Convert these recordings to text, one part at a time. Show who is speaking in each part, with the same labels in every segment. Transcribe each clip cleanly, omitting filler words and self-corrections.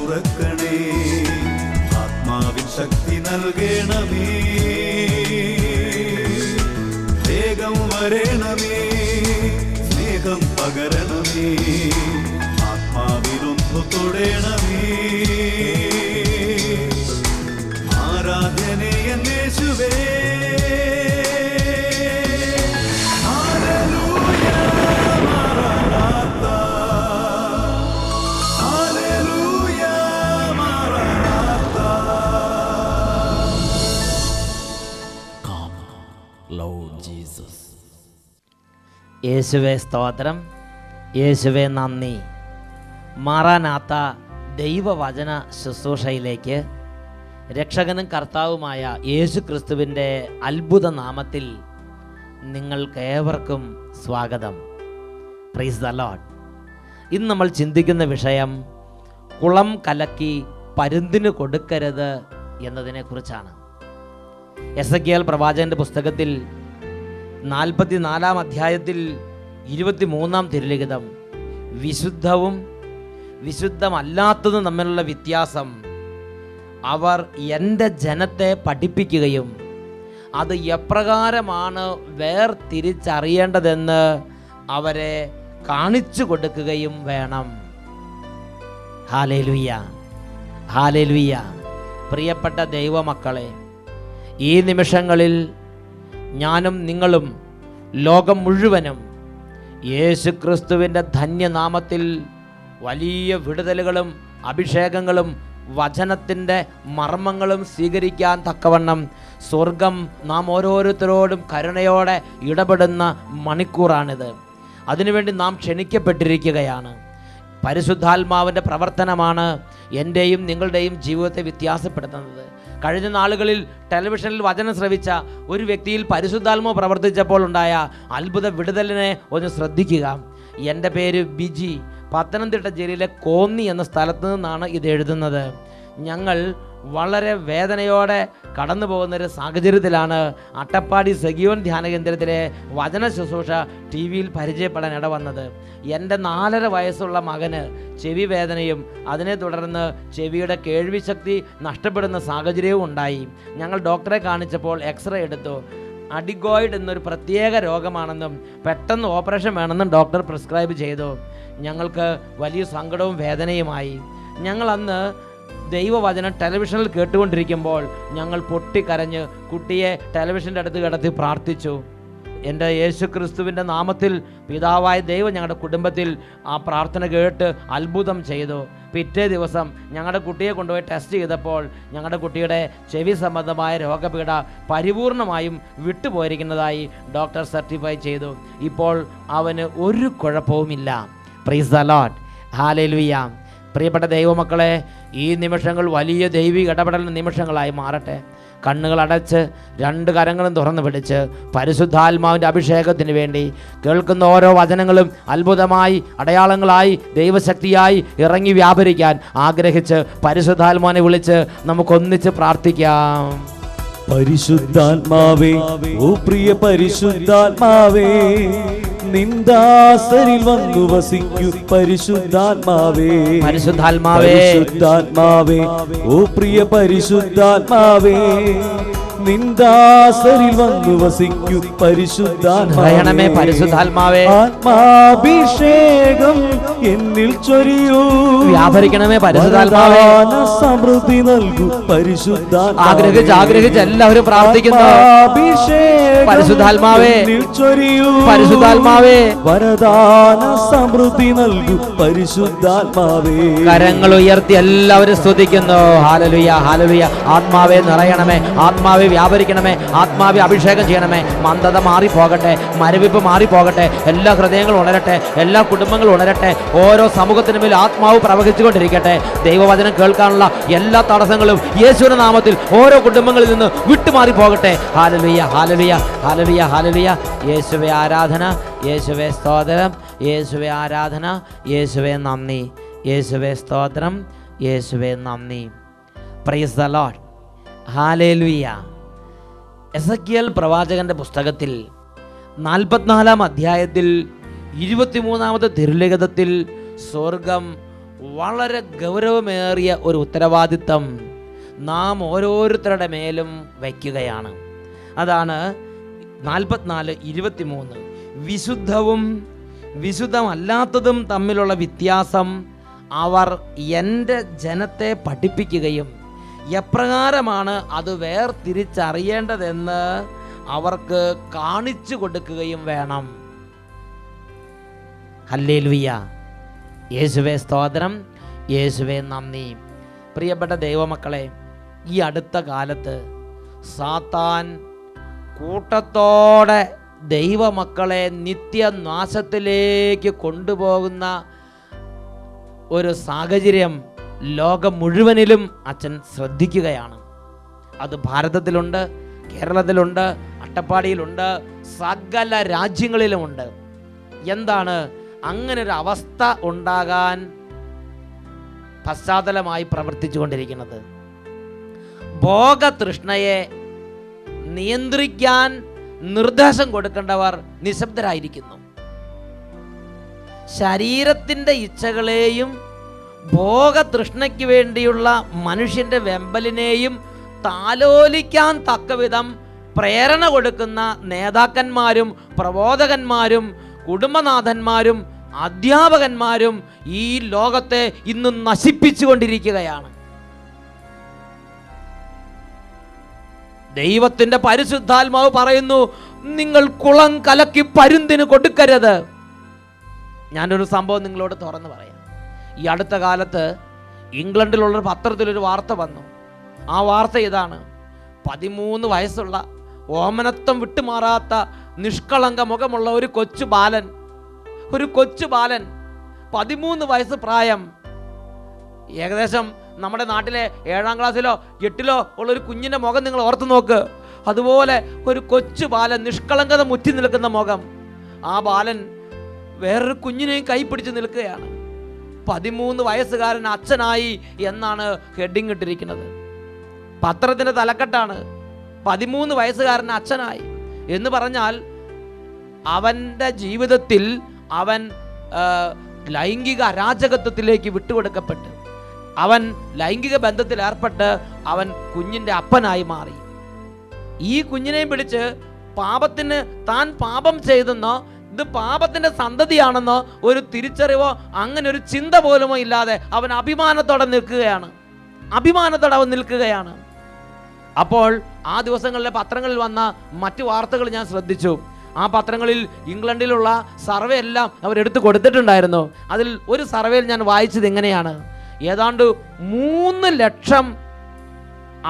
Speaker 1: തുറക്കണേ, ആത്മാവിൻ ശക്തി നൽകണമേ, വേഗം വരണമേ, സ്നേഹം പകരണമേ, ആത്മാവിലൊന്നു തൊടണമേ, ആരാധനയെ യേശുവേ.
Speaker 2: യേശുവേ സ്തോത്രം, യേശുവേ നന്ദി. മാറാനാത്ത ദൈവവചന ശുശ്രൂഷയിലേക്ക് രക്ഷകനും കർത്താവുമായ യേശു ക്രിസ്തുവിൻ്റെ അത്ഭുത നാമത്തിൽ നിങ്ങൾക്കേവർക്കും സ്വാഗതം. Praise the Lord. ഇന്ന് നമ്മൾ ചിന്തിക്കുന്ന വിഷയം കുളം കലക്കി പരുന്തിന് കൊടുക്കരുത് എന്നതിനെക്കുറിച്ചാണ്. എസെക്കിയേൽ പ്രവാചകന്റെ പുസ്തകത്തിൽ 44-ാം അധ്യായത്തിൽ 23-ാം തിരുലിഖിതം, വിശുദ്ധവും വിശുദ്ധമല്ലാത്തതും തമ്മിലുള്ള വ്യത്യാസം അവർ എൻ്റെ ജനത്തെ പഠിപ്പിക്കുകയും അത് എപ്രകാരമാണ് വേർതിരിച്ചറിയേണ്ടതെന്ന് അവരെ കാണിച്ചു കൊടുക്കുകയും വേണം. Hallelujah, hallelujah. പ്രിയപ്പെട്ട ദൈവമക്കളെ, ഈ നിമിഷങ്ങളിൽ ഞാനും നിങ്ങളും ലോകം മുഴുവനും യേശു ക്രിസ്തുവിൻ്റെ ധന്യനാമത്തിൽ വലിയ വിടുതലുകളും അഭിഷേകങ്ങളും വചനത്തിൻ്റെ മർമ്മങ്ങളും സ്വീകരിക്കാൻ തക്കവണ്ണം സ്വർഗം നാം ഓരോരുത്തരോടും കരുണയോടെ ഇടപെടുന്ന മണിക്കൂറാണിത്. അതിനുവേണ്ടി നാം ക്ഷണിക്കപ്പെട്ടിരിക്കുകയാണ്. പരിശുദ്ധാത്മാവിൻ്റെ പ്രവർത്തനമാണ് എൻ്റെയും നിങ്ങളുടെയും ജീവിതത്തെ വ്യത്യാസപ്പെടുത്തുന്നത്. കഴിഞ്ഞ നാളുകളിൽ ടെലിവിഷനിൽ വചനം ശ്രവിച്ച ഒരു വ്യക്തിയിൽ പരിശുദ്ധാത്മാവ് പ്രവർത്തിച്ചപ്പോൾ ഉണ്ടായ അത്ഭുത വിടുതലിനെ ഒന്ന് ശ്രദ്ധിക്കുക. എൻ്റെ പേര് ബിജി, പത്തനംതിട്ട ജില്ലയിലെ കോന്നി എന്ന സ്ഥലത്ത് നിന്നാണ് ഇത് എഴുതുന്നത്. ഞങ്ങൾ വളരെ വേദനയോടെ കടന്നു പോകുന്നൊരു സാഹചര്യത്തിലാണ് അട്ടപ്പാടി സഗിയോൻ ധ്യാന കേന്ദ്രത്തിലെ വചന ശുശ്രൂഷ ടി വിയിൽ പരിചയപ്പെടാൻ ഇടവന്നത്. എൻ്റെ 4.5 വയസ്സുള്ള മകന് ചെവി വേദനയും അതിനെ തുടർന്ന് ചെവിയുടെ കേൾവിശക്തി നഷ്ടപ്പെടുന്ന സാഹചര്യവും ഉണ്ടായി. ഞങ്ങൾ ഡോക്ടറെ കാണിച്ചപ്പോൾ എക്സ്റേ എടുത്തു. അഡിഗോയിഡ് എന്നൊരു പ്രത്യേക രോഗമാണെന്നും പെട്ടെന്ന് ഓപ്പറേഷൻ വേണമെന്നും ഡോക്ടർ പ്രിസ്ക്രൈബ് ചെയ്തു. ഞങ്ങൾക്ക് വലിയ സങ്കടവും വേദനയുമായി. ഞങ്ങൾ അന്ന് ദൈവവചനം ടെലിവിഷനിൽ കേട്ടുകൊണ്ടിരിക്കുമ്പോൾ ഞങ്ങൾ പൊട്ടിക്കരഞ്ഞ് കുട്ടിയെ ടെലിവിഷൻ്റെ അടുത്ത് കിടത്തി പ്രാർത്ഥിച്ചു. എൻ്റെ യേശു ക്രിസ്തുവിൻ്റെ നാമത്തിൽ പിതാവായ ദൈവം ഞങ്ങളുടെ കുടുംബത്തിൽ ആ പ്രാർത്ഥന കേട്ട് അത്ഭുതം ചെയ്തു. പിറ്റേ ദിവസം ഞങ്ങളുടെ കുട്ടിയെ കൊണ്ടുപോയി ടെസ്റ്റ് ചെയ്തപ്പോൾ ഞങ്ങളുടെ കുട്ടിയുടെ ചെവി സംബന്ധമായ രോഗപീഠ പരിപൂർണമായും വിട്ടുപോയിരിക്കുന്നതായി ഡോക്ടർ സർട്ടിഫൈ ചെയ്തു. ഇപ്പോൾ അവന് ഒരു കുഴപ്പവുമില്ല. Praise the Lord, hallelujah. പ്രിയപ്പെട്ട ദൈവമക്കളെ, ഈ നിമിഷങ്ങൾ വലിയ ദൈവിക ഇടപെടൽ നിമിഷങ്ങളായി മാറട്ടെ. കണ്ണുകൾ അടച്ച് 2 കരങ്ങളും തുറന്നു പിടിച്ച് പരിശുദ്ധാത്മാവിൻ്റെ അഭിഷേകത്തിന് വേണ്ടി കേൾക്കുന്ന ഓരോ വചനങ്ങളും അത്ഭുതമായി, അടയാളങ്ങളായി, ദൈവശക്തിയായി ഇറങ്ങി വ്യാപരിക്കാൻ ആഗ്രഹിച്ച് പരിശുദ്ധാത്മാവിനെ വിളിച്ച് നമുക്കൊന്നിച്ച് പ്രാർത്ഥിക്കാം.
Speaker 3: പരിശുദ്ധാത്മാവേ, ഓ പ്രിയ പരിശുദ്ധാത്മാവേ, നിന്ദാസരിൽ വന്നു വസിക്കൂ പരിശുദ്ധാത്മാവേ.
Speaker 2: പരിശുദ്ധാത്മാവേ,
Speaker 3: പരിശുദ്ധാത്മാവേ, ഓ പ്രിയ പരിശുദ്ധാത്മാവേ, നിന്ദാസരിൽ വന്നു വസിക്കൂ പരിശുദ്ധാത്മാവേ.
Speaker 2: പരിശുദ്ധാത്മാവേ,
Speaker 3: ആത്മാഭിഷേകം എന്നിൽ ചൊരിയൂ,
Speaker 2: വ്യാപരിക്കണമേ പരിശുദ്ധാത്മാവേ.
Speaker 3: സമൃദ്ധി നൽകൂ പരിശുദ്ധാത്മാവേ.
Speaker 2: ആഗ്രഹിച്ച് എല്ലാവരും പ്രാർത്ഥിക്കുന്നു. പരിശുദ്ധാത്മാവേ ചൊരിയൂ, പരിശുദ്ധാത്മാവേ
Speaker 3: വരദാന സമൃദ്ധി നൽകൂ പരിശുദ്ധാത്മാവേ.
Speaker 2: കരങ്ങൾ ഉയർത്തി എല്ലാവരും സ്തുതിക്കുന്നു. Hallelujah, hallelujah. ആത്മാവേ നിറയണമേ, ആത്മാവേ വ്യാപരിക്കണമേ, ആത്മാവെ അഭിഷേകം ചെയ്യണമേ. മന്ദത മാറിപ്പോകട്ടെ, മരവിപ്പ് മാറിപ്പോകട്ടെ, എല്ലാ ഹൃദയങ്ങളും ഉണരട്ടെ, എല്ലാ കുടുംബങ്ങളും ഉണരട്ടെ. ഓരോ സമൂഹത്തിനു മേൽ ആത്മാവ് പ്രവഹിച്ചുകൊണ്ടിരിക്കട്ടെ. ദൈവവചനം കേൾക്കാനുള്ള എല്ലാ തടസ്സങ്ങളും യേശുവിന്റെ നാമത്തിൽ ഓരോ കുടുംബങ്ങളിൽ നിന്ന് വിട്ടുമാറിപ്പോകട്ടെ. ഹല്ലേലൂയ, ഹല്ലേലൂയ, ഹല്ലേലൂയ, ഹല്ലേലൂയ. യേശുവേ ആരാധന, യേശുവേ സ്തോത്രം, യേശുവേ ആരാധന, യേശുവേ നന്ദി, യേശുവേ സ്തോത്രം, യേശുവേ നന്ദി. Praise the Lord, hallelujah. Ezekiel പ്രവാചകന്റെ പുസ്തകത്തിൽ 44-ാം അധ്യായത്തിൽ 23-ാമത്തെ തിരുലിഖിതത്തിൽ സ്വർഗം വളരെ ഗൗരവമേറിയ ഒരു ഉത്തരവാദിത്തം നാം ഓരോരുത്തരുടെ മേലും വയ്ക്കുകയാണ്. അതാണ് 44:23. വിശുദ്ധവും വിശുദ്ധമല്ലാത്തതും തമ്മിലുള്ള വ്യത്യാസം അവർ എൻ്റെ ജനത്തെ പഠിപ്പിക്കുകയും എപ്രകാരമാണ് അത് വേർതിരിച്ചറിയേണ്ടതെന്ന് അവർക്ക് കാണിച്ചു കൊടുക്കുകയും വേണം. ഹല്ലേലൂയ. യേശുവേ സ്തോത്രം, യേശുവേ നന്ദി. പ്രിയപ്പെട്ട ദൈവമക്കളെ, ഈ അടുത്ത കാലത്ത് സാത്താൻ കൂട്ടത്തോടെ ദൈവമക്കളെ നിത്യനാശത്തിലേക്ക് കൊണ്ടുപോകുന്ന ഒരു സാഹചര്യം ലോകം മുഴുവനിലും അച്ഛൻ ശ്രദ്ധിക്കുകയാണ്. അത് ഭാരതത്തിലുണ്ട്, കേരളത്തിലുണ്ട്, അട്ടപ്പാടിയിലുണ്ട്, സകല രാജ്യങ്ങളിലുമുണ്ട്. എന്താണ് അങ്ങനെ ഒരു അവസ്ഥ ഉണ്ടാകാൻ പശ്ചാത്തലമായി പ്രവർത്തിച്ചുകൊണ്ടിരിക്കുന്നത്? ഭോഗതൃഷ്ണയെ നിയന്ത്രിക്കാൻ നിർദ്ദേശം കൊടുക്കേണ്ടവർ നിശബ്ദരായിരിക്കുന്നു. ശരീരത്തിൻ്റെ ഇച്ഛകളെയും ഭോഗതൃഷ്ണയ്ക്ക് വേണ്ടിയുള്ള മനുഷ്യൻ്റെ വെമ്പലിനെയും താലോലിക്കാൻ തക്കവിധം പ്രേരണ കൊടുക്കുന്ന നേതാക്കന്മാരും പ്രബോധകന്മാരും കുടുംബനാഥന്മാരും അധ്യാപകന്മാരും ഈ ലോകത്തെ ഇന്ന് നശിപ്പിച്ചുകൊണ്ടിരിക്കുകയാണ്. ദൈവത്തിൻ്റെ പരിശുദ്ധാത്മാവ് പറയുന്നു, നിങ്ങൾ കുളം കലക്കി പരുന്തിന് കൊടുക്കരുത്. ഞാനൊരു സംഭവം നിങ്ങളോട് തുറന്നു പറയാം. ഈ അടുത്ത കാലത്ത് ഇംഗ്ലണ്ടിലുള്ളൊരു പത്രത്തിലൊരു വാർത്ത വന്നു. ആ വാർത്ത ഇതാണ്: 13 വയസ്സുള്ള ഓമനത്വം വിട്ടുമാറാത്ത നിഷ്കളങ്ക മുഖമുള്ള ഒരു കൊച്ചു ബാലൻ 13 വയസ്സ് പ്രായം. ഏകദേശം നമ്മുടെ നാട്ടിലെ 7ാം ക്ലാസ്സിലോ 8ലോ ഉള്ളൊരു കുഞ്ഞിൻ്റെ മുഖം നിങ്ങൾ ഓർത്ത് നോക്ക്. അതുപോലെ ഒരു കൊച്ചു ബാലൻ, നിഷ്കളങ്കത മുറ്റി നിൽക്കുന്ന മുഖം. ആ ബാലൻ വേറൊരു കുഞ്ഞിനെയും കൈ പിടിച്ച് നിൽക്കുകയാണ്. 13 വയസ്സുകാരൻ അച്ഛനായി എന്നാണ് ഹെഡിങ് ഇട്ടിരിക്കുന്നത്. പത്രത്തിൻ്റെ തലക്കെട്ടാണ് 13 വയസ്സുകാരൻ അച്ഛനായി എന്ന് പറഞ്ഞാൽ അവൻ്റെ ജീവിതത്തിൽ അവൻ ലൈംഗിക അരാജകത്വത്തിലേക്ക് വിട്ടുകൊടുക്കപ്പെട്ട് അവൻ ലൈംഗിക ബന്ധത്തിൽ ഏർപ്പെട്ട് അവൻ കുഞ്ഞിൻ്റെ അപ്പനായി മാറി. ഈ കുഞ്ഞിനെയും പിടിച്ച് പാപത്തിന് താൻ പാപം ചെയ്തെന്നോ ഇത് പാപത്തിൻ്റെ സന്തതിയാണെന്നോ ഒരു തിരിച്ചറിവോ അങ്ങനെ ഒരു ചിന്ത പോലുമോ ഇല്ലാതെ അവൻ അഭിമാനത്തോടെ നിൽക്കുകയാണ്. അപ്പോൾ ആ ദിവസങ്ങളിലെ പത്രങ്ങളിൽ വന്ന മറ്റു വാർത്തകൾ ഞാൻ ശ്രദ്ധിച്ചു. ആ പത്രങ്ങളിൽ ഇംഗ്ലണ്ടിലുള്ള സർവേ എല്ലാം അവരെടുത്ത് കൊടുത്തിട്ടുണ്ടായിരുന്നു. അതിൽ ഒരു സർവേയിൽ ഞാൻ വായിച്ചത് എങ്ങനെയാണ്: ഏതാണ്ട് 3 ലക്ഷം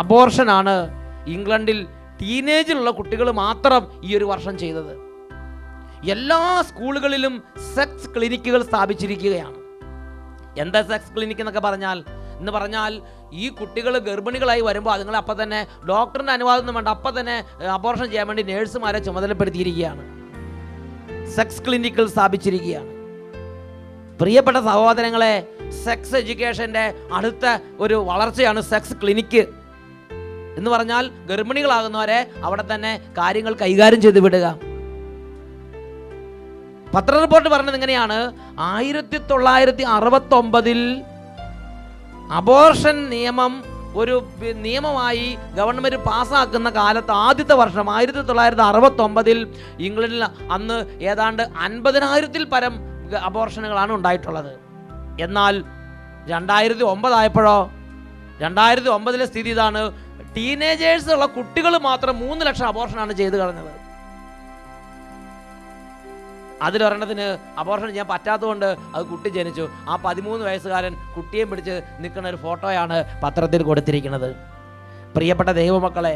Speaker 2: അബോർഷനാണ് ഇംഗ്ലണ്ടിൽ ടീനേജിലുള്ള കുട്ടികൾ മാത്രം ഈ ഒരു വർഷം ചെയ്തത്. എല്ലാ സ്കൂളുകളിലും സെക്സ് ക്ലിനിക്കുകൾ സ്ഥാപിച്ചിരിക്കുകയാണ്. എന്താ സെക്സ് ക്ലിനിക്ക് എന്നൊക്കെ പറഞ്ഞാൽ ഈ കുട്ടികൾ ഗർഭിണികളായി വരുമ്പോൾ അതുങ്ങൾ അപ്പം തന്നെ ഡോക്ടറിൻ്റെ അനുവാദമൊന്നും വേണ്ട, അപ്പം തന്നെ അബോർഷൻ ചെയ്യാൻ വേണ്ടി നേഴ്സുമാരെ ചുമതലപ്പെടുത്തിയിരിക്കുകയാണ്. സെക്സ് ക്ലിനിക്കുകൾ സ്ഥാപിച്ചിരിക്കുകയാണ്. പ്രിയപ്പെട്ട സഹോദരങ്ങളെ, സെക്സ് എഡ്യൂക്കേഷൻ്റെ അടുത്ത ഒരു വളർച്ചയാണ് സെക്സ് ക്ലിനിക്ക് എന്ന് പറഞ്ഞാൽ ഗർഭിണികളാകുന്നവരെ അവിടെ തന്നെ കാര്യങ്ങൾ കൈകാര്യം ചെയ്ത് വിടുക. പത്ര റിപ്പോർട്ട് പറഞ്ഞത് എങ്ങനെയാണ്: 1969 അബോർഷൻ നിയമം ഒരു നിയമമായി ഗവൺമെൻറ് പാസ്സാക്കുന്ന കാലത്ത് ആദ്യത്തെ വർഷം 1969 ഇംഗ്ലണ്ടിൽ അന്ന് ഏതാണ്ട് 50,000-ൽ പരം അബോർഷനുകളാണ് ഉണ്ടായിട്ടുള്ളത്. എന്നാൽ 2009 ആയപ്പോഴോ 2009 സ്ഥിതി ഇതാണ്: ടീനേജേഴ്സ് ഉള്ള കുട്ടികൾ മാത്രം 3 ലക്ഷം അബോർഷനാണ് ചെയ്തു കളഞ്ഞത്. അതിലൊരെണ്ണത്തിന് അബോർഷൻ ചെയ്യാൻ പറ്റാത്തതുകൊണ്ട് അത് കുട്ടി ജനിച്ചു. ആ 13 വയസ്സുകാരൻ കുട്ടിയെ പിടിച്ച് നിൽക്കുന്ന ഒരു ഫോട്ടോയാണ് പത്രത്തിൽ കൊടുത്തിരിക്കുന്നത്. പ്രിയപ്പെട്ട ദൈവമക്കളെ,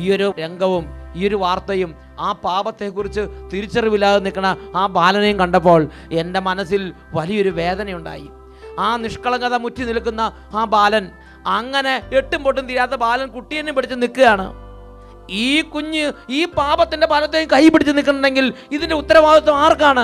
Speaker 2: ഈയൊരു രംഗവും ഈയൊരു വാർത്തയും ആ പാപത്തെക്കുറിച്ച് തിരിച്ചറിവില്ലാതെ നിൽക്കുന്ന ആ ബാലനെയും കണ്ടപ്പോൾ എൻ്റെ മനസ്സിൽ വലിയൊരു വേദനയുണ്ടായി. ആ നിഷ്കളങ്കത മുറ്റി നിൽക്കുന്ന ആ ബാലൻ, അങ്ങനെ എട്ടും പൊട്ടും തീരാത്ത ബാലൻ കുട്ടിയെന്നെ പിടിച്ച് നിൽക്കുകയാണ്. ഈ കുഞ്ഞ് ഈ പാപത്തിൻ്റെ ഫലത്തെയും കൈ പിടിച്ച് നിൽക്കുന്നുണ്ടെങ്കിൽ ഇതിൻ്റെ ഉത്തരവാദിത്വം ആർക്കാണ്?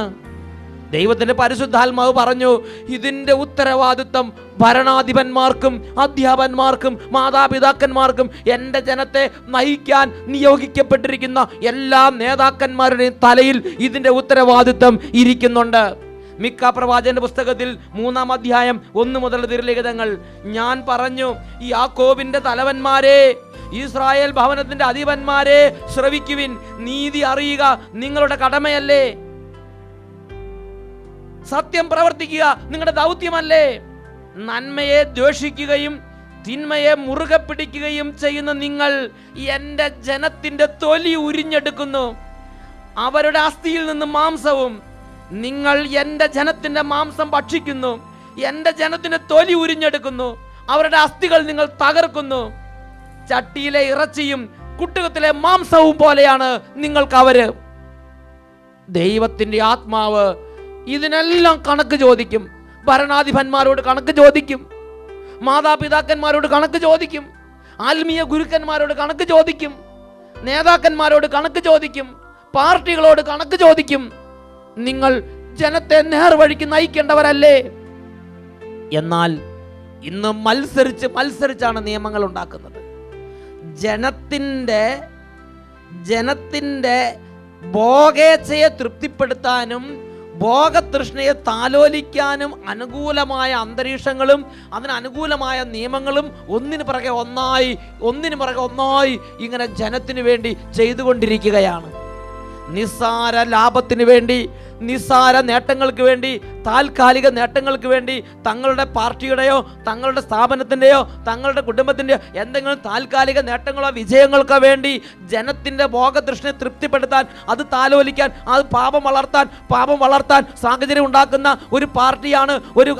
Speaker 2: ദൈവത്തിൻ്റെ പരിശുദ്ധാത്മാവ് പറഞ്ഞു, ഇതിൻ്റെ ഉത്തരവാദിത്വം ഭരണാധിപന്മാർക്കും അധ്യാപകന്മാർക്കും മാതാപിതാക്കന്മാർക്കും എൻ്റെ ജനത്തെ നയിക്കാൻ നിയോഗിക്കപ്പെട്ടിരിക്കുന്ന എല്ലാ നേതാക്കന്മാരുടെയും തലയിൽ ഇതിൻ്റെ ഉത്തരവാദിത്വം ഇരിക്കുന്നുണ്ട്. മിക്ക പ്രവാചകന്റെ പുസ്തകത്തിൽ 3-ാം അധ്യായം 1 മുതൽ തിരുലിഖിതങ്ങൾ. ഞാൻ പറഞ്ഞു, ഈ യാക്കോബിന്റെ തലവന്മാരെ, ഇസ്രായേൽ ഭവനത്തിന്റെ അധിപന്മാരെ, ശ്രവിക്കുവിൻ. നീതി അറിയുക നിങ്ങളുടെ കടമയല്ലേ? സത്യം പ്രവർത്തിക്കുക നിങ്ങളുടെ ദൗത്യമല്ലേ? നന്മയെ ദ്വേഷിക്കുകയും തിന്മയെ മുറുകെ പിടിക്കുകയും ചെയ്യുന്ന നിങ്ങൾ എൻ്റെ ജനത്തിന്റെ തൊലി ഉരിഞ്ഞെടുക്കുന്നു, അവരുടെ അസ്ഥിയിൽ നിന്ന് മാംസവും. നിങ്ങൾ എൻ്റെ ജനത്തിന്റെ മാംസം ഭക്ഷിക്കുന്നു, എൻ്റെ ജനത്തിന്റെ തൊലി ഉരിഞ്ഞെടുക്കുന്നു, അവരുടെ അസ്ഥികൾ നിങ്ങൾ തകർക്കുന്നു. ചട്ടിയിലെ ഇറച്ചിയും കുട്ടുകത്തിലെ മാംസവും പോലെയാണ് നിങ്ങൾക്ക് അവര്. ദൈവത്തിന്റെ ആത്മാവ് ഇതിനെല്ലാം കണക്ക് ചോദിക്കും. ഭരണാധിപന്മാരോട് കണക്ക് ചോദിക്കും, മാതാപിതാക്കന്മാരോട് കണക്ക് ചോദിക്കും, ആത്മീയ ഗുരുക്കന്മാരോട് കണക്ക് ചോദിക്കും, നേതാക്കന്മാരോട് കണക്ക് ചോദിക്കും, പാർട്ടികളോട് കണക്ക് ചോദിക്കും. നിങ്ങൾ ജനത്തെ നേർവഴിക്ക് നയിക്കേണ്ടവരല്ലേ? എന്നാൽ ഇന്ന് മത്സരിച്ചാണ് നിയമങ്ങൾ ഉണ്ടാക്കുന്നത്. ജനത്തിൻ്റെ ഭോഗേച്ഛയെ തൃപ്തിപ്പെടുത്താനും ഭോഗതൃഷ്ണയെ താലോലിക്കാനും അനുകൂലമായ അന്തരീക്ഷങ്ങളും അതിനനുകൂലമായ നിയമങ്ങളും ഒന്നിനു പിറകെ ഒന്നായി ഇങ്ങനെ ജനത്തിനു വേണ്ടി ചെയ്തുകൊണ്ടിരിക്കുകയാണ്. നിസ്സാര ലാഭത്തിന് വേണ്ടി, നിസ്സാര നേട്ടങ്ങൾക്ക് വേണ്ടി, താൽക്കാലിക നേട്ടങ്ങൾക്ക് വേണ്ടി, തങ്ങളുടെ പാർട്ടിയുടെയോ തങ്ങളുടെ സ്ഥാപനത്തിൻ്റെയോ തങ്ങളുടെ കുടുംബത്തിൻ്റെയോ എന്തെങ്കിലും താൽക്കാലിക നേട്ടങ്ങളോ വിജയങ്ങൾക്കോ വേണ്ടി ജനത്തിൻ്റെ ഭോഗതൃഷ്ണയെ തൃപ്തിപ്പെടുത്താൻ, അത് താലോലിക്കാൻ, അത് പാപം വളർത്താൻ സാഹചര്യം ഉണ്ടാക്കുന്ന ഒരു പാർട്ടിയാണ്, ഒരു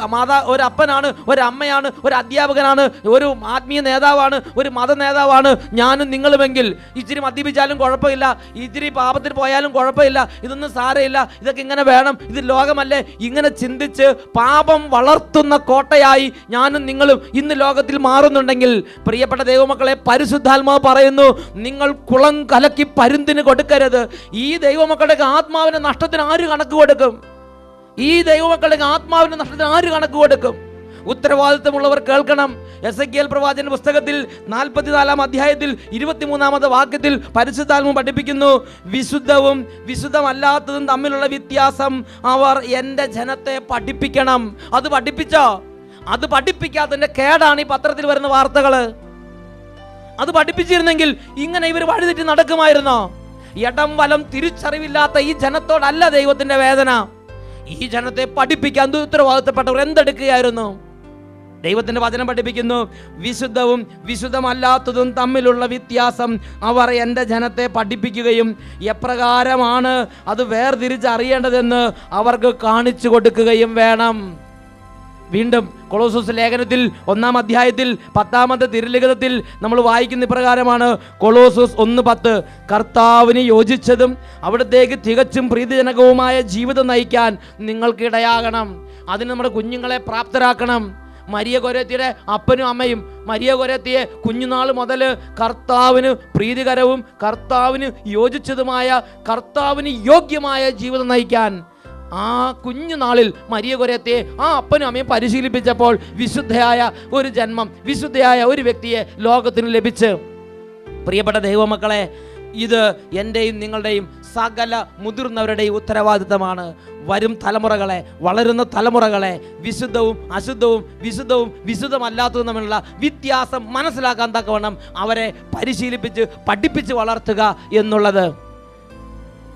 Speaker 2: അപ്പനാണ്, ഒരു അമ്മയാണ്, ഒരു അധ്യാപകനാണ്, ഒരു ആത്മീയ നേതാവാണ്, ഒരു മത നേതാവാണ് ഞാനും നിങ്ങളുമെങ്കിൽ. ഇച്ചിരി മദ്യപിച്ചാലും കുഴപ്പമില്ല, ഇച്ചിരി പാപത്തിൽ പോയാലും കുഴപ്പമില്ല, ഇതൊന്നും സാരമില്ല, ഇതൊക്കെ ഇങ്ങനെ വേണം, ഇത് ലോകമല്ലേ, ഇങ്ങനെ ചിന്തിച്ച് പാപം വളർത്തുന്ന കോട്ടയായി ഞാനും നിങ്ങളും ഇന്ന് ലോകത്തിൽ മാറുന്നുണ്ടെങ്കിൽ, പ്രിയപ്പെട്ട ദൈവമക്കളെ, പരിശുദ്ധാത്മാവ് പറയുന്നു, നിങ്ങൾ കുളം കലക്കി പരുന്തിന് കൊടുക്കരുത്. ഈ ദൈവമക്കളുടെ ആത്മാവിന്റെ നഷ്ടത്തിന് ആര് കണക്ക് കൊടുക്കും? ഈ ദൈവമക്കളുടെ ആത്മാവിന്റെ നഷ്ടത്തിന് ആര് കണക്ക് കൊടുക്കും? ഉത്തരവാദിത്തമുള്ളവർ കേൾക്കണം. എസെക്കിയേൽ പ്രവാചകന്റെ പുസ്തകത്തിൽ 44-ാം അധ്യായത്തിൽ 23-ാമത്തെ വാക്യത്തിൽ പരിശുദ്ധാത്മാവ് പഠിപ്പിക്കുന്നു, വിശുദ്ധവും വിശുദ്ധമല്ലാത്തതും തമ്മിലുള്ള വ്യത്യാസം അവർ എൻ്റെ ജനത്തെ പഠിപ്പിക്കണം. അത് പഠിപ്പിച്ചോ? അത് പഠിപ്പിക്കാത്തതിന്റെ കേടാണ് ഈ പത്രത്തിൽ വരുന്ന വാർത്തകൾ. അത് പഠിപ്പിച്ചിരുന്നെങ്കിൽ ഇങ്ങനെ ഇവർ വഴിതെറ്റി നടക്കുമായിരുന്നോ? ഇടം വലം തിരിച്ചറിവില്ലാത്ത ഈ ജനത്തോടല്ല ദൈവത്തിന്റെ വേദന. ഈ ജനത്തെ പഠിപ്പിക്കാൻ ഉത്തരവാദിത്തപ്പെട്ടവർ എന്തെടുക്കുകയായിരുന്നു? ദൈവത്തിന്റെ വചനം പഠിപ്പിക്കുന്നു, വിശുദ്ധവും വിശുദ്ധമല്ലാത്തതും തമ്മിലുള്ള വ്യത്യാസം അവർ എൻ്റെ ജനത്തെ പഠിപ്പിക്കുകയും എപ്രകാരമാണ് അത് വേർതിരിച്ചറിയേണ്ടതെന്ന് അവർക്ക് കാണിച്ചു കൊടുക്കുകയും വേണം. വീണ്ടും കൊളോസോസ് ലേഖനത്തിൽ 1-ാം അധ്യായത്തിൽ 10-ാമത്തെ തിരുലിഖിതത്തിൽ നമ്മൾ വായിക്കുന്ന ഇപ്രകാരമാണ്. കൊളോസോസ് 1:10, കർത്താവിന് യോജിച്ചതും അവിടത്തേക്ക് തികച്ചും പ്രീതിജനകവുമായ ജീവിതം നയിക്കാൻ നിങ്ങൾക്കിടയാകണം. അതിന് നമ്മുടെ കുഞ്ഞുങ്ങളെ പ്രാപ്തരാക്കണം. മരിയ കൊരത്തിയുടെ അപ്പനും അമ്മയും മരിയ കൊരത്തിയെ കുഞ്ഞുനാൾ മുതൽ കർത്താവിന് പ്രീതികരവും കർത്താവിന് യോജിച്ചതുമായ കർത്താവിന് യോഗ്യമായ ജീവിതം നയിക്കാൻ ആ കുഞ്ഞുനാളിൽ മരിയ കൊരത്തിയെ ആ അപ്പനും അമ്മയും പരിശീലിപ്പിച്ചപ്പോൾ വിശുദ്ധയായ ഒരു ജന്മം, വിശുദ്ധയായ ഒരു വ്യക്തിയെ ലോകത്തിന് ലഭിച്ച്. പ്രിയപ്പെട്ട ദൈവമക്കളെ, ഇത് എൻ്റെയും നിങ്ങളുടെയും സകല മുതിർന്നവരുടെയും ഉത്തരവാദിത്തമാണ്. വരും തലമുറകളെ, വളരുന്ന തലമുറകളെ വിശുദ്ധവും അശുദ്ധവും വിശുദ്ധവും വിശുദ്ധമല്ലാത്തതും തമ്മിലുള്ള വ്യത്യാസം മനസ്സിലാക്കാൻ തക്കവണ്ണം അവരെ പരിശീലിപ്പിച്ച് പഠിപ്പിച്ച് വളർത്തുക എന്നുള്ളത്.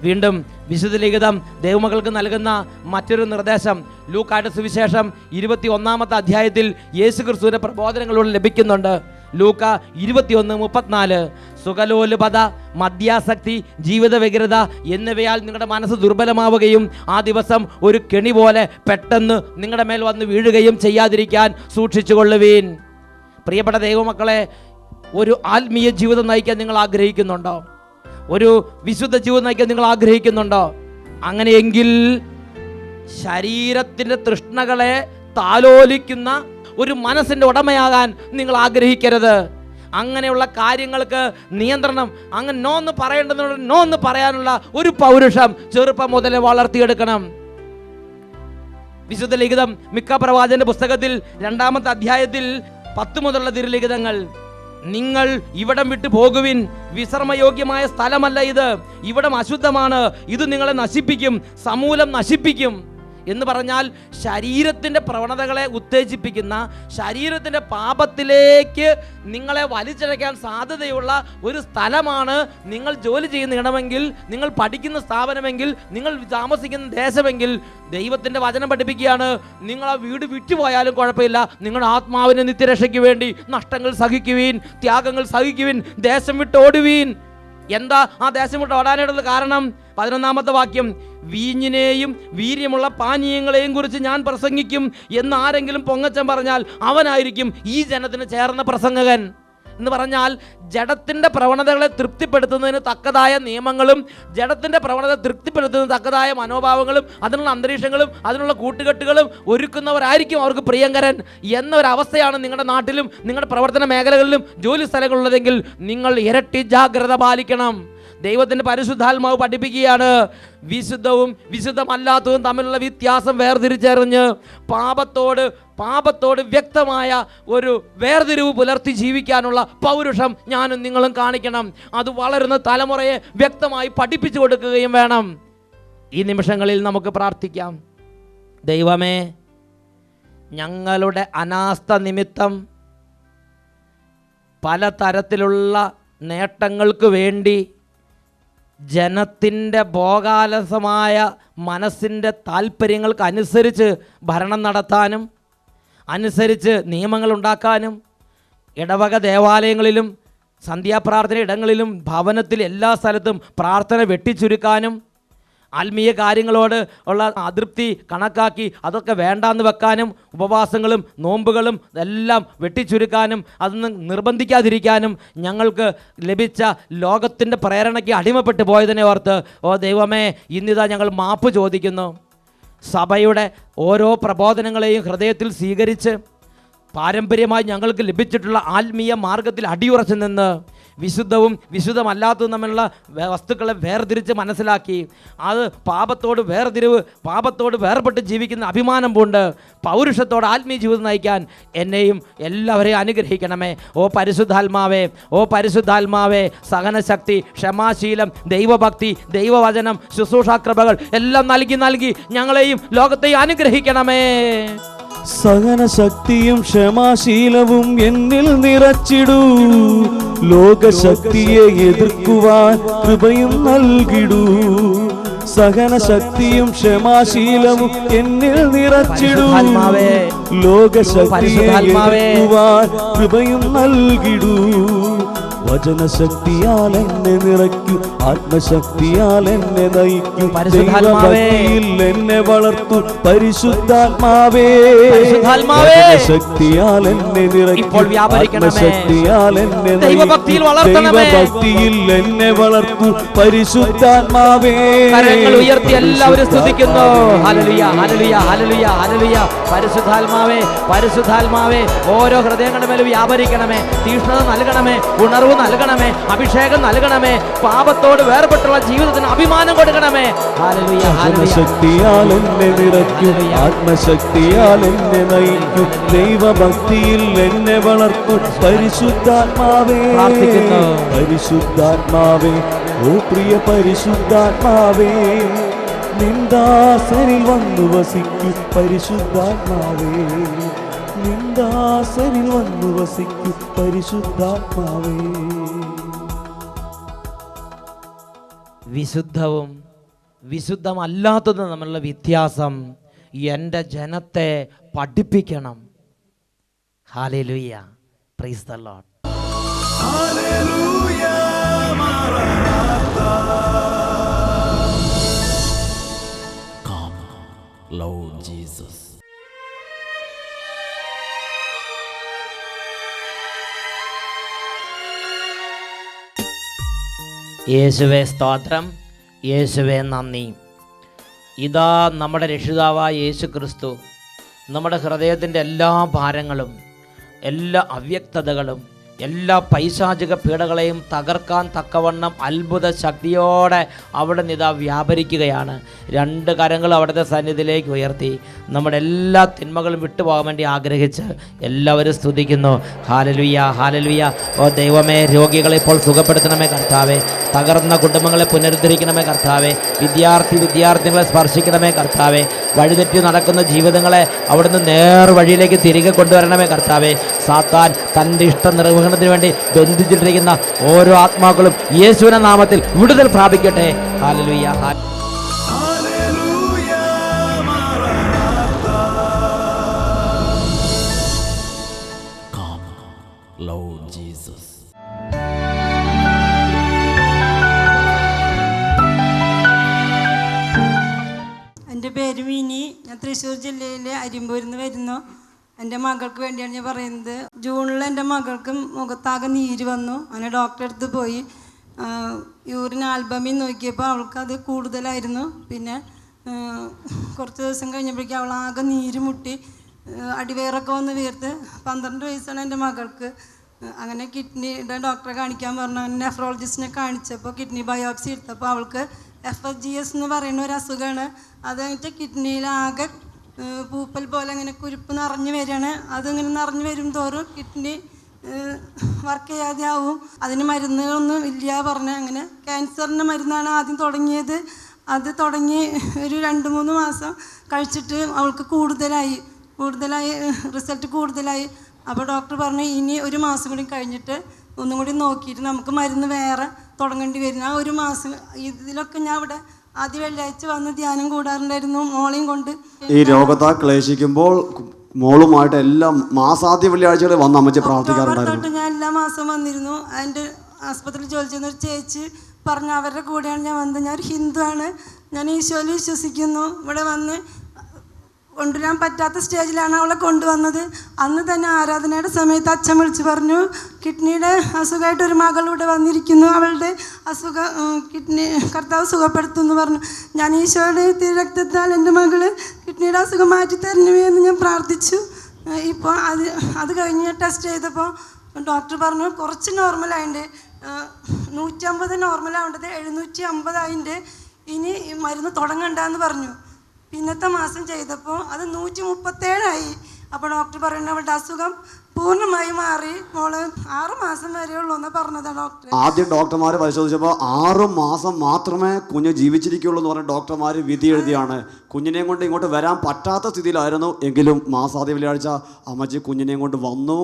Speaker 2: വീണ്ടും വിശുദ്ധ ലിഖിതം ദൈവമക്കൾക്ക് നൽകുന്ന മറ്റൊരു നിർദ്ദേശം ലൂക്കായുടെ സുവിശേഷം 21-ാമത്തെ അധ്യായത്തിൽ യേശുക്രിസ്തുവിന്റെ പ്രബോധനങ്ങളോട് ലഭിക്കുന്നുണ്ട്. ലൂക്ക 21:34, സുഖലോലുപത, മദ്യാസക്തി, ജീവിത വ്യഗ്രത എന്നിവയാൽ നിങ്ങളുടെ മനസ്സ് ദുർബലമാവുകയും ആ ദിവസം ഒരു കെണി പോലെ പെട്ടെന്ന് നിങ്ങളുടെ മേൽ വന്ന് വീഴുകയും ചെയ്യാതിരിക്കാൻ സൂക്ഷിച്ചുകൊള്ളുവീൻ. പ്രിയപ്പെട്ട ദൈവമക്കളെ, ഒരു ആത്മീയ ജീവിതം നയിക്കാൻ നിങ്ങൾ ആഗ്രഹിക്കുന്നുണ്ടോ? ഒരു വിശുദ്ധ ജീവിതം നയിക്കാൻ നിങ്ങൾ ആഗ്രഹിക്കുന്നുണ്ടോ? അങ്ങനെയെങ്കിൽ ശരീരത്തിൻ്റെ തൃഷ്ണകളെ താലോലിക്കുന്ന ഒരു മനസ്സിൻ്റെ ഉടമയാകാൻ നിങ്ങൾ ആഗ്രഹിക്കരുത്. അങ്ങനെയുള്ള കാര്യങ്ങൾക്ക് നിയന്ത്രണം, അങ്ങനെ നോ എന്ന് പറയേണ്ടതിനോട് നോ എന്ന് പറയാനുള്ള ഒരു പൗരുഷം ചെറുപ്പം മുതലേ വളർത്തിയെടുക്കണം. വിശുദ്ധ ലിഖിതം മിക്ക പ്രവാചകന്റെ പുസ്തകത്തിൽ 2-ാമത്തെ അധ്യായത്തിൽ 10 മുതലുള്ള തിരുലിഖിതങ്ങൾ, നിങ്ങൾ ഇവിടം വിട്ടു പോകുവിൻ, വിശ്രമയോഗ്യമായ സ്ഥലമല്ല ഇത്, ഇവിടം അശുദ്ധമാണ്, ഇത് നിങ്ങളെ നശിപ്പിക്കും, സമൂലം നശിപ്പിക്കും എന്ന് പറഞ്ഞാൽ ശരീരത്തിൻ്റെ പ്രവണതകളെ ഉത്തേജിപ്പിക്കുന്ന, ശരീരത്തിൻ്റെ പാപത്തിലേക്ക് നിങ്ങളെ വലിച്ചിഴയ്ക്കാൻ സാധ്യതയുള്ള ഒരു സ്ഥലമാണ് നിങ്ങൾ ജോലി ചെയ്യുന്ന ഇടമെങ്കിൽ, നിങ്ങൾ പഠിക്കുന്ന സ്ഥാപനമെങ്കിൽ, നിങ്ങൾ താമസിക്കുന്ന ദേശമെങ്കിൽ. ദൈവത്തിൻ്റെ വചനം പഠിപ്പിക്കുകയാണ്, നിങ്ങൾ ആ വീട് വിറ്റുപോയാലും കുഴപ്പമില്ല, നിങ്ങളുടെ ആത്മാവിൻ്റെ നിത്യരക്ഷയ്ക്ക് വേണ്ടി നഷ്ടങ്ങൾ സഹിക്കുവീൻ, ത്യാഗങ്ങൾ സഹിക്കുവീൻ, ദേശം വിട്ടോടുവീൻ. എന്താ ആ ദേശം വിട്ട് ഓടാനായിട്ടുള്ള കാരണം? 11-ാമത്തെ വാക്യം, വീഞ്ഞിനെയും വീര്യമുള്ള പാനീയങ്ങളെയും കുറിച്ച് ഞാൻ പ്രസംഗിക്കും എന്ന് ആരെങ്കിലും പൊങ്ങച്ചം പറഞ്ഞാൽ അവനായിരിക്കും ഈ ജനത്തിന് ചേർന്ന പ്രസംഗകൻ. എന്ന് പറഞ്ഞാൽ ജഡത്തിൻ്റെ പ്രവണതകളെ തൃപ്തിപ്പെടുത്തുന്നതിന് തക്കതായ നിയമങ്ങളും, ജഡത്തിൻ്റെ പ്രവണത തൃപ്തിപ്പെടുത്തുന്നതിന് തക്കതായ മനോഭാവങ്ങളും, അതിനുള്ള അന്തരീക്ഷങ്ങളും, അതിനുള്ള കൂട്ടുകെട്ടുകളും ഒരുക്കുന്നവരായിരിക്കും അവർക്ക് പ്രിയങ്കരൻ എന്നൊരവസ്ഥയാണ് നിങ്ങളുടെ നാട്ടിലും നിങ്ങളുടെ പ്രവർത്തന മേഖലകളിലും ജോലി സ്ഥലങ്ങളുള്ളതെങ്കിൽ നിങ്ങൾ ഇരട്ടി ജാഗ്രത പാലിക്കണം. ദൈവത്തിൻ്റെ പരിശുദ്ധാത്മാവ് പഠിപ്പിക്കുകയാണ്, വിശുദ്ധവും വിശുദ്ധമല്ലാത്തതും തമ്മിലുള്ള വ്യത്യാസം വേർതിരിച്ചറിഞ്ഞ് പാപത്തോട് വ്യക്തമായ ഒരു വേർതിരിവ് പുലർത്തി ജീവിക്കാനുള്ള പൗരുഷം ഞാനും നിങ്ങളും കാണിക്കണം. അത് വളരുന്ന തലമുറയെ വ്യക്തമായി പഠിപ്പിച്ചു കൊടുക്കുകയും വേണം. ഈ നിമിഷങ്ങളിൽ നമുക്ക് പ്രാർത്ഥിക്കാം. ദൈവമേ, ഞങ്ങളുടെ അനാസ്ഥ നിമിത്തം പലതരത്തിലുള്ള നേട്ടങ്ങൾക്ക് വേണ്ടി ജനത്തിൻ്റെ ഭോഗാലസമായ മനസ്സിൻ്റെ താല്പര്യങ്ങൾക്ക് അനുസരിച്ച് ഭരണം നടത്താനും അനുസരിച്ച് നിയമങ്ങൾ ഉണ്ടാക്കാനും ഇടവക ദേവാലയങ്ങളിലും സന്ധ്യാപ്രാർത്ഥന ഇടങ്ങളിലും ഭവനത്തിൽ എല്ലാ സ്ഥലത്തും പ്രാർത്ഥന വെട്ടിച്ചുരുക്കാനും ആത്മീയ കാര്യങ്ങളോട് ഉള്ള അതൃപ്തി കണക്കാക്കി അതൊക്കെ വേണ്ടാന്ന് വെക്കാനും ഉപവാസങ്ങളും നോമ്പുകളും എല്ലാം വെട്ടിച്ചുരുക്കാനും അതൊന്നും നിർബന്ധിക്കാതിരിക്കാനും ഞങ്ങൾക്ക് ലഭിച്ച ലോകത്തിൻ്റെ പ്രേരണയ്ക്ക് അടിമപ്പെട്ടു പോയതിനെ ഓർത്ത് ഓ ദൈവമേ, ഇന്നിതാ ഞങ്ങൾ മാപ്പ് ചോദിക്കുന്നു. സഭയുടെ ഓരോ പ്രബോധനങ്ങളെയും ഹൃദയത്തിൽ സ്വീകരിച്ച് പാരമ്പര്യമായി ഞങ്ങൾക്ക് ലഭിച്ചിട്ടുള്ള ആത്മീയ മാർഗത്തിൽ അടിയുറച്ചു നിന്ന് വിശുദ്ധവും വിശുദ്ധമല്ലാത്തതും തമ്മിലുള്ള വസ്തുക്കളെ വേർതിരിച്ച് മനസ്സിലാക്കി അത് പാപത്തോട് വേർപെട്ട് ജീവിക്കുന്ന അഭിമാനം പൂണ്ട് പൗരുഷത്തോട് ആത്മീയ ജീവിതം നയിക്കാൻ എന്നെയും എല്ലാവരെയും അനുഗ്രഹിക്കണമേ. ഓ പരിശുദ്ധാത്മാവേ, സഹനശക്തി, ക്ഷമാശീലം, ദൈവഭക്തി, ദൈവവചനം, ശുശ്രൂഷാകൃപകൾ എല്ലാം നൽകി ഞങ്ങളെയും ലോകത്തെയും അനുഗ്രഹിക്കണമേ.
Speaker 3: സഹനശക്തിയും ക്ഷമാശീലവും എന്നിൽ നിറച്ചിടൂ. ലോകശക്തിയെ എതിർക്കുവാൻ കൃപയും നൽകിടൂ. സഹനശക്തിയും ക്ഷമാശീലവും എന്നിൽ നിറച്ചിടൂ. ലോകശക്തിയെ എതിർക്കുവാൻ കൃപയും നൽകിടൂ. വചനശക്തിയാൽ എന്നെ നിറയ്ക്കൂ, ആത്മശക്തിയാൽ എന്നെ നയിക്കൂ. ദൈവഭക്തിയിൽ എന്നെ വളർത്തൂ പരിശുദ്ധാത്മാവേ. വചനശക്തിയാൽ എന്നെ നിറയ്ക്കൂ, ആത്മശക്തിയാൽ എന്നെ നയിക്കൂ. ദൈവഭക്തിയിൽ എന്നെ വളർത്തൂ പരിശുദ്ധാത്മാവേ.
Speaker 2: കരങ്ങൾ ഉയർത്തി എല്ലാവരും സ്തുതിക്കുന്നു. ഹല്ലേലൂയ, ഹല്ലേലൂയ, ഹല്ലേലൂയ, ഹല്ലേലൂയ. പരിശുദ്ധാത്മാവേ, ഓരോ ഹൃദയങ്ങളുടെ മേലും വ്യാപരിക്കണമേ. തീഷ്ണത നൽകണമേ, ഉണർവ് നൽകണമേ, അഭിഷേകം നൽകണമേ. പാപത്തോട് വേർപെട്ടുള്ള ജീവിതത്തിന് അഭിമാനം കൊടുക്കണമേ. ഹല്ലേലൂയ, ഹല്ലേലൂയ.
Speaker 3: ശക്തിയാൽ എന്നെ നിറയ്ക്കൂ, ആത്മശക്തിയാൽ എന്നെ നയിക്കൂ. ദൈവഭക്തിയിൽ എന്നെ വളർത്തൂ പരിശുദ്ധാത്മാവേ.
Speaker 2: പ്രാർത്ഥിക്കുന്നു.
Speaker 3: പരിശുദ്ധാത്മാവേ, ഓ പ്രിയ പരിശുദ്ധാത്മാവേ, നിന്ദാസനിൽ വന്നു വസിക്കൂ പരിശുദ്ധാത്മാവേ. നിന്ദാസനിൽ വന്നു വസിക്കൂ പരിശുദ്ധാത്മാവേ.
Speaker 2: വിശുദ്ധവും വിശുദ്ധമല്ലാത്തതും തമ്മിലുള്ള വ്യത്യാസം എൻ്റെ ജനത്തെ പഠിപ്പിക്കണം. ഹല്ലേലൂയ, പ്രൈസ് ദി ലോർഡ്.
Speaker 1: ഹല്ലേലൂയ, മറനാഥാ.
Speaker 2: Come, Lord Jesus. യേശുവേ സ്തോത്രം, യേശുവേ നന്ദി. ഇതാ നമ്മുടെ രക്ഷിതാവായ യേശു ക്രിസ്തു നമ്മുടെ ഹൃദയത്തിൻ്റെ എല്ലാ ഭാരങ്ങളും എല്ലാ അവ്യക്തതകളും എല്ലാ പൈശാചിക പീഡകളെയും തകർക്കാൻ തക്കവണ്ണം അത്ഭുത ശക്തിയോടെ അവിടെ നിതാ വ്യാപരിക്കുകയാണ്. 2 കരങ്ങൾ അവിടുത്തെ സന്നിധിയിലേക്ക് ഉയർത്തി നമ്മുടെ എല്ലാ തിന്മകളും വിട്ടുപോകാൻ വേണ്ടി ആഗ്രഹിച്ച് എല്ലാവരും സ്തുതിക്കുന്നു. Hallelujah, hallelujah. ഓ ദൈവമേ, രോഗികളെ ഇപ്പോൾ സുഖപ്പെടുത്തണമേ കർത്താവേ. തകർന്ന കുടുംബങ്ങളെ പുനരുദ്ധരിക്കണമേ കർത്താവേ. വിദ്യാർത്ഥികളെ സ്പർശിക്കണമേ കർത്താവേ. വഴിതെറ്റി നടക്കുന്ന ജീവിതങ്ങളെ അവിടുന്ന് നേർവഴിയിലേക്ക് തിരികെ കൊണ്ടുവരണമേ കർത്താവേ. സാത്താൻ തൻ്റെ ഇഷ്ട നിർവഹണത്തിന് വേണ്ടി ബന്ധിച്ചിട്ടിരിക്കുന്ന ഓരോ ആത്മാക്കളും യേശുവിന്റെ നാമത്തിൽ വിടുതൽ പ്രാപിക്കട്ടെ. Hallelujah.
Speaker 1: Hallelujah, Maranatha.
Speaker 4: Come, Lord Jesus.
Speaker 5: എൻ്റെ പേര് മിനി. ഞാൻ തൃശ്ശൂർ ജില്ലയിലെ അരിമ്പൂരിൽ നിന്ന് വരുന്നു. എൻ്റെ മകൾക്ക് വേണ്ടിയാണ് ഞാൻ പറയുന്നത്. ജൂണിൽ എൻ്റെ മകൾക്ക് മുഖത്താകെ നീര് വന്നു. അങ്ങനെ ഡോക്ടറെ അടുത്ത് പോയി യൂറിൻ ആൽബമിൽ നോക്കിയപ്പോൾ അവൾക്കത് കൂടുതലായിരുന്നു. പിന്നെ കുറച്ച് ദിവസം കഴിഞ്ഞപ്പോഴേക്കും അവളാകെ നീര് മുട്ടി അടിവയറൊക്കെ വന്ന് വീർത്ത്. 12 വയസ്സാണ് എൻ്റെ മകൾക്ക്. അങ്ങനെ കിഡ്നിയുടെ ഡോക്ടറെ കാണിക്കാൻ പറഞ്ഞു. അങ്ങനെ നെഫ്രോളജിസ്റ്റിനെ കാണിച്ചപ്പോൾ കിഡ്നി ബയോപ്സി എടുത്തപ്പോൾ അവൾക്ക് FSGS എന്ന് പറയുന്ന ഒരു അസുഖമാണ്. അത് കഴിഞ്ഞിട്ട് കിഡ്നിയിലാകെ പൂപ്പൽ പോലെ അങ്ങനെ കുരുപ്പ് നിറഞ്ഞു വരികയാണ്. അതിങ്ങനെ നിറഞ്ഞു വരും തോറും കിഡ്നി വർക്ക് ചെയ്യാതെ ആവും. അതിന് മരുന്നുകളൊന്നും ഇല്ല പറഞ്ഞ്. അങ്ങനെ ക്യാൻസറിൻ്റെ മരുന്നാണ് ആദ്യം തുടങ്ങിയത്. അത് തുടങ്ങി ഒരു 2-3 മാസം കഴിച്ചിട്ട് അവൾക്ക് കൂടുതലായി റിസൾട്ട് കൂടുതലായി. അപ്പോൾ ഡോക്ടർ പറഞ്ഞു ഇനി 1 മാസം കൂടി കഴിഞ്ഞിട്ട് ഒന്നും കൂടി നോക്കിയിട്ട് നമുക്ക് മരുന്ന് വേറെ തുടങ്ങേണ്ടി വരും. ആ 1 മാസം ഇതിലൊക്കെ ഞാൻ ഇവിടെ ആദ്യ വെള്ളിയാഴ്ച വന്ന് ധ്യാനം കൂടാറുണ്ടായിരുന്നു മോളെയും കൊണ്ട്.
Speaker 6: ഈ രോഗത്താൽ ക്ലേശിക്കുമ്പോൾ മോളുമായിട്ട് എല്ലാം മാസാദ്യ വെള്ളിയാഴ്ചകളിൽ വന്ന് അമ്മച്ചി പ്രാർത്ഥിക്കാറുണ്ടായിരുന്നു.
Speaker 5: ഞാൻ എല്ലാ മാസം വന്നിരുന്നു. അതിൻ്റെ ആസ്പത്രിയിൽ ജോലി ചെയ്യുന്ന ഒരു ചേച്ചി പറഞ്ഞു അവരുടെ കൂടെയാണ് ഞാൻ വന്നത്. ഞാൻ ഒരു ഹിന്ദുവാണ്, ഞാൻ ഈശോയിൽ വിശ്വസിക്കുന്നു. ഇവിടെ വന്ന് കൊണ്ടുവരാൻ പറ്റാത്ത സ്റ്റേജിലാണ് അവളെ കൊണ്ടുവന്നത്. അന്ന് തന്നെ ആരാധനയുടെ സമയത്ത് അച്ഛൻ വിളിച്ച് പറഞ്ഞു കിഡ്നിയുടെ അസുഖമായിട്ട് ഒരു മകൾ ഇവിടെ വന്നിരിക്കുന്നു, അവളുടെ കിഡ്നി കർത്താവ് സുഖപ്പെടുത്തുമെന്ന് പറഞ്ഞു. ഞാൻ ഈശോയുടെ തിരുരക്തത്താൽ എൻ്റെ മകൾ കിഡ്നിയുടെ അസുഖം മാറ്റി തരണമേ എന്ന് ഞാൻ പ്രാർത്ഥിച്ചു. ഇപ്പോൾ അത് കഴിഞ്ഞ് ടെസ്റ്റ് ചെയ്തപ്പോൾ ഡോക്ടർ പറഞ്ഞു കുറച്ച് നോർമലായിട്ടുണ്ട്, 150 നോർമലാവേണ്ടത് 750 ആയിട്ടുണ്ട്, ഇനി മരുന്ന് തുടങ്ങണ്ടെന്ന് പറഞ്ഞു. പിന്നത്തെ മാസം ചെയ്തപ്പോൾ അത് 137 ആയി. അപ്പോൾ ഡോക്ടർ പറയുന്നത് അവളുടെ അസുഖം പൂർണ്ണമായി മാറി, മോള് 6 മാസം വരെ ഉള്ളൂ എന്ന് പറഞ്ഞതാണ് ഡോക്ടർ.
Speaker 6: ആദ്യം ഡോക്ടർമാർ പരിശോധിച്ചപ്പോൾ 6 മാസം മാത്രമേ കുഞ്ഞ് ജീവിച്ചിരിക്കുള്ളൂ എന്ന് പറഞ്ഞ ഡോക്ടർമാർ വിധി എഴുതിയാണ്. കുഞ്ഞിനെയും കൊണ്ട് ഇങ്ങോട്ട് വരാൻ പറ്റാത്ത സ്ഥിതിയിലായിരുന്നു. എങ്കിലും മാസാദ്യ വെള്ളിയാഴ്ച അമ്മച്ചി കുഞ്ഞിനെയും കൊണ്ട് വന്നു.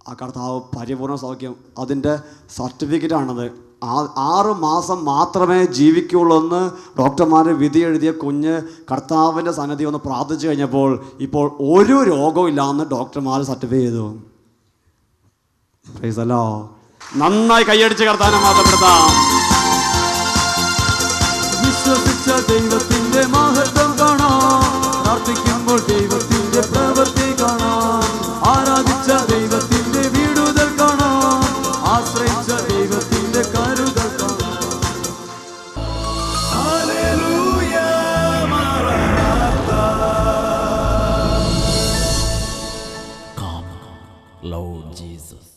Speaker 6: ആ കർത്താവ് പരിപൂർണ്ണ സൗഖ്യം, അതിൻ്റെ സർട്ടിഫിക്കറ്റാണത്. 6 മാസം മാത്രമേ ജീവിക്കുള്ളൂ എന്ന് ഡോക്ടർമാർ വിധി എഴുതിയ കുഞ്ഞ് കർത്താവിൻ്റെ സന്നിധി ഒന്ന് പ്രാർത്ഥിച്ചു കഴിഞ്ഞപ്പോൾ ഇപ്പോൾ ഒരു രോഗവും ഇല്ലാന്ന് ഡോക്ടർമാർ സർട്ടിഫൈ ചെയ്തു. Price the Lord. നന്നായി കൈയടിച്ച് കർത്താവിനെ മഹത്വപ്പെടുത്താം.
Speaker 3: വിശ്വസിച്ച ദൈവത്തിന്റെ മഹത്വം കാണാം, പ്രാർത്ഥിക്കുമ്പോൾ ദൈവത്തിന്റെ പ്രവൃത്തി കാണാം, ആരാധിച്ച ദൈവത്തിന്റെ വിടുതൽ കാണാം, ആശ്രയിച്ച ദൈവത്തിന്റെ കരുതൽ കാണാം.
Speaker 1: Hallelujah, Maranatha.
Speaker 4: Come, Lord Jesus.